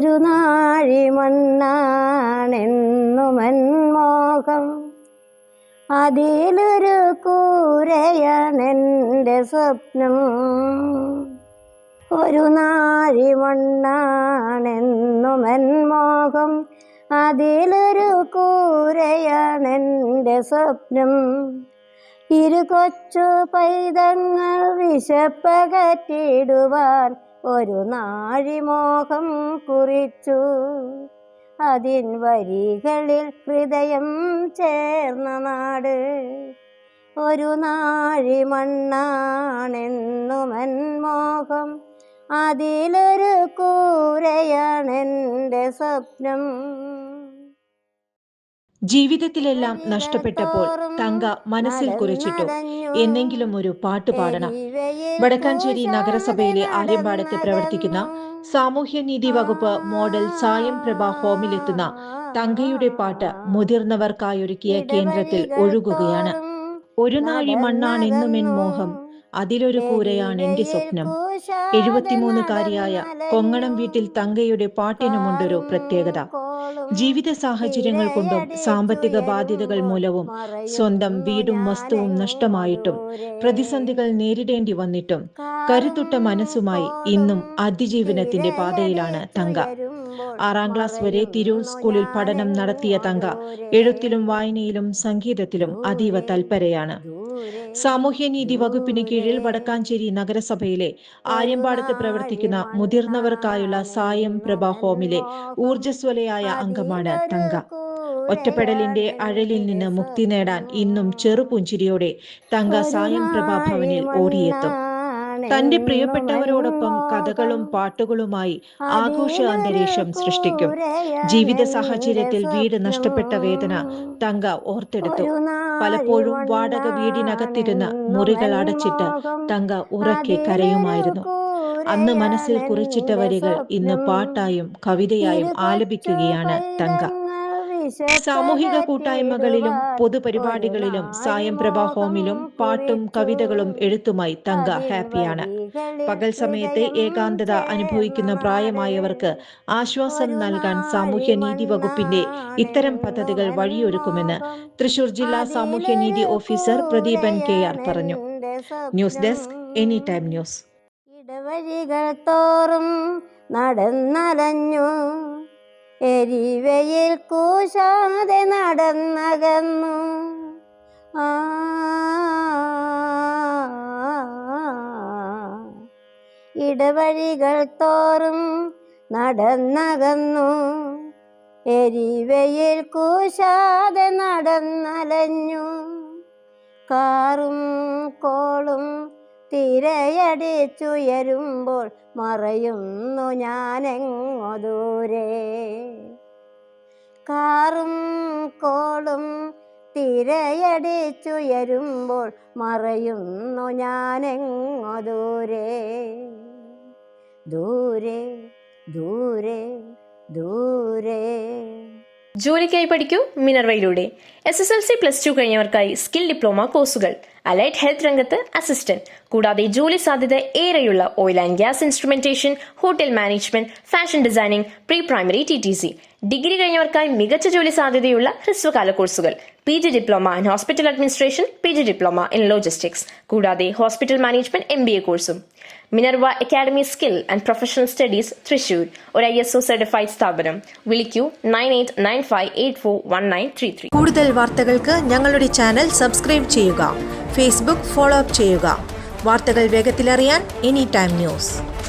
ഒരു നാഴി മണ്ണാണെന്നുമൻ മോഹം, അതിലൊരു കൂരയാണെൻ്റെ സ്വപ്നം. ഒരു നാഴി മണ്ണാണെന്നുമൻ മോഹം, അതിലൊരു കൂരയാണെൻ്റെ സ്വപ്നം. ഇരു കൊച്ചു പൈതങ്ങൾ വിശപ്പകറ്റിടുവാൻ ഒരു നാഴി മോഹം കുറിച്ചു. അതിൻ വരികളിൽ ഹൃദയം ചേർന്ന നാട്. ഒരു നാഴി മണ്ണാണെന്നുമൻ മോഹം, അതിലൊരു കൂരയാണെൻ്റെ സ്വപ്നം. ജീവിതത്തിലെല്ലാം നഷ്ടപ്പെട്ടപ്പോൾ തങ്ക മനസ്സിൽ കുറിച്ചിട്ടു, എന്നെങ്കിലും ഒരു പാട്ട് പാടണം. വടക്കാഞ്ചേരി നഗരസഭയിലെ ആര്യമ്പാടത്ത് പ്രവർത്തിക്കുന്ന സാമൂഹ്യനീതി വകുപ്പ് മോഡൽ സായം പ്രഭ ഹോമിലെത്തുന്ന തങ്കയുടെ പാട്ട് മുതിർന്നവർക്കായൊരുക്കിയ കേന്ദ്രത്തിൽ ഒഴുകുകയാണ്. ഒരു നാഴി മണ്ണാണെന്നുമെൻ മോഹം, അതിലൊരു കൂരയാണ് എൻ്റെ സ്വപ്നം. 73കാരിയായ കൊങ്ങണം വീട്ടിൽ തങ്കയുടെ പാട്ടിനുമുണ്ടൊരു പ്രത്യേകത. ജീവിത സാഹചര്യങ്ങൾ കൊണ്ടും സാമ്പത്തിക ബാധ്യതകൾ മൂലവും സ്വന്തം വീടും വസ്തുവും നഷ്ടമായിട്ടും പ്രതിസന്ധികൾ നേരിടേണ്ടി വന്നിട്ടും കരുത്തുറ്റ മനസ്സുമായി ഇന്നും അതിജീവനത്തിന്റെ പാതയിലാണ് തങ്ക. 6ാം ക്ലാസ് വരെ തിരൂർ സ്കൂളിൽ പഠനം നടത്തിയ തങ്ക എഴുത്തിലും വായനയിലും സംഗീതത്തിലും അതീവ തൽപരയാണ്. സാമൂഹ്യനീതി വകുപ്പിന് കീഴിൽ വടക്കാഞ്ചേരി നഗരസഭയിലെ ആര്യമ്പാടത്ത് പ്രവർത്തിക്കുന്ന മുതിർന്നവർക്കായുള്ള സായം പ്രഭ ഹോമിലെ ഊർജ്ജസ്വലയായ അംഗമാണ് തങ്ക. ഒറ്റപ്പെടലിന്റെ അഴലിൽ നിന്ന് മുക്തി നേടാൻ ഇന്നും ചെറുപുഞ്ചിരിയോടെ തങ്ക സായം പ്രഭാ ഭവനിൽ ഓടിയെത്തും. തന്റെ പ്രിയപ്പെട്ടവരോടൊപ്പം കഥകളും പാട്ടുകളുമായി ആഘോഷ അന്തരീക്ഷം സൃഷ്ടിക്കും. ജീവിത സാഹചര്യത്തിൽ വീട് നഷ്ടപ്പെട്ട വേദന തങ്ക ഓർത്തെടുത്തു. പലപ്പോഴും വാടക വീടിനകത്തിരുന്ന് മുറികൾ അടച്ചിട്ട് തങ്ക ഉറക്കെ കരയുമായിരുന്നു. അന്ന് മനസ്സിൽ കുറിച്ചിട്ട വരികൾ ഇന്ന് പാട്ടായും കവിതയായും ആലപിക്കുകയാണ് തങ്ക. സാമൂഹിക കൂട്ടായ്മകളിലും പൊതുപരിപാടികളിലും സായം പ്രഭാ ഹോമിലും പാട്ടും കവിതകളും എഴുത്തുമായി തങ്ക ഹാപ്പിയാണ്. പകൽ സമയത്തെ ഏകാന്തത അനുഭവിക്കുന്ന പ്രായമായവർക്ക് ആശ്വാസം നൽകാൻ സാമൂഹ്യനീതി വകുപ്പിന്റെ ഇത്തരം പദ്ധതികൾ വഴിയൊരുക്കുമെന്ന് തൃശൂർ ജില്ലാ സാമൂഹ്യനീതി ഓഫീസർ പ്രദീപൻ KR പറഞ്ഞു. News desk any time news. ഇടവഴികൾ തോറും നടന്നലഞ്ഞു, എരിവയിൽ കൂശാതെ നടന്നകന്നു. ഇടവഴികൾ തോറും നടന്നകന്നു, എരിവയിൽ കൂശാതെ നടന്നലഞ്ഞു. കാറും കോളും തിരയടിച്ചുയരുമ്പോൾ മറയുന്നു ഞാനെങ്ങോ ദൂരെ. കാറും കോളും തിരയടിച്ചുയരുമ്പോൾ മറയുന്നു ഞാനെങ്ങോ ദൂരെ. ദൂരെ ദൂരെ ദൂരെ. ജോലിക്കായി പഠിക്കൂ മിനർവയിലൂടെ. SSLC+2 കഴിഞ്ഞവർക്കായി സ്കിൽ ഡിപ്ലോമ കോഴ്സുകൾ, അലൈഡ് ഹെൽത്ത് രംഗത്ത് അസിസ്റ്റന്റ്, കൂടാതെ ജോലി സാധ്യത ഏറെയുള്ള oil and gas instrumentation, hotel management, fashion designing, pre primary TTC. Degree കഴിഞ്ഞവർക്കായി മികച്ച ജോലി സാധ്യതയുള്ള ഹ്രസ്വകാല കോഴ്സുകൾ, PG diploma in hospital administration, PG diploma in logistics, കൂടാതെ ഹോസ്പിറ്റൽ മാനേജ്മെന്റ് MBA കോഴ്സും. Minerva academy skill and professional studies Thrissur, ഒരു ISO സർട്ടിഫൈഡ് സ്ഥാപനം. വിളിക്കൂ 9895841933. കൂടുതൽ വാർത്തകൾക്ക് ഞങ്ങളുടെ ചാനൽ സബ്സ്ക്രൈബ് ചെയ്യുക. ഫേസ്ബുക്ക് ഫോളോ അപ്പ് ചെയ്യുക. വാർത്തകൾ വേഗത്തിലറിയാൻ എനി ടൈം ന്യൂസ്.